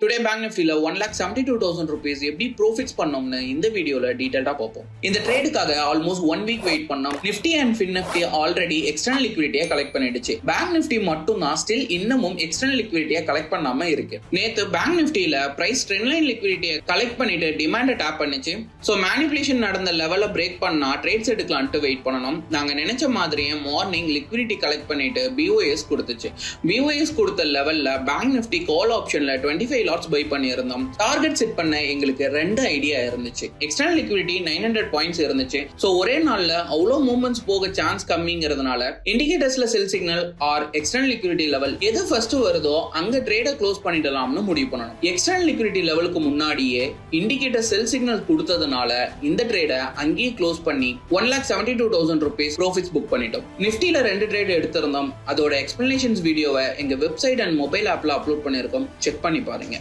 Today bank நிஃப்டில 1,72,000 rupees எப்படி profits பண்ணோம்னு இந்த வீடியோல டீடைலா பார்ப்போம். இந்த ட்ரேடுக்காக ஆல்மோஸ்ட் 1 வீக் வெயிட் பண்ணோம். Nifty and fin Nifty already external லிக்விடிட்டியை கலெக்ட் பண்ணிடுச்சு. பேங்க் நிஃப்டி மட்டும் தான் ஸ்டில் இன்னமும் எக்ஸ்டர்னல் லிக்விடிட்டியை கலெக்ட் பண்ணாம இருக்கு. நேத்து பேங்க் நிஃப்டில பிரைஸ் ட்ரெண்ட் லைன் லிக்விடிட்டியை கலெக்ட் பண்ணிட்டு டிமாண்டை டேப் பண்ணிச்சு. ஸோ மேனிபுலேஷன் நடந்த லெவலை பிரேக் பண்ணா ட்ரேட்ஸ் எடுக்கலான்ட்டு வெயிட் பண்ணணும். நாங்க நினைச்ச மாதிரியே மார்னிங் லிக்விடிட்டி கலெக்ட் பண்ணிட்டு BOS கொடுத்துச்சு. BOS கொடுத்த லெவல்ல பேங்க் நிஃப்டி கால் ஆப்ஷன்ல 25 லாட்ஸ் பை பண்ணியிருந்தோம். டார்கெட் செட் பண்ண எங்களுக்கு 2 ஐடியா இருந்துச்சு. எக்ஸ்டர்னல் லிக்விடிட்டி 900 பாயிண்ட்ஸ் இருந்துச்சு. சோ ஒரே நாள்ல அவ்வளோ மூவ்மெண்ட்ஸ் போக சான்ஸ் கம்மிங்கிறதுனால இண்டிகேட்டர்ஸ்ல sell signal or external liquidity level எது ஃபர்ஸ்ட் வருதோ அங்க ட்ரேட க்ளோஸ் பண்ணிடலாம்னு முடிவு பண்ணணும். எக்ஸ்டர்னல் லிக்விடிட்டி லெவலுக்கு முன்னாடியே இண்டிகேட்டர் செல் சிக்னல் கொடுத்ததுனால இந்த ட்ரேட அங்கேயே க்ளோஸ் பண்ணி 1,72,000 rupees ப்ராஃபிட்ஸ் புக் பண்ணிட்டோம். நிஃப்டில 2 ட்ரேட் எடுத்திருந்தோம். அதோட எக்ஸ்பிளனேஷன்ஸ் வீடியோவை எங்க வெப்சைட் அண்ட் மொபைல் ஆப்ல அப்லோட் பண்ணிருக்கோம். செக் பண்ணி பாருங்க.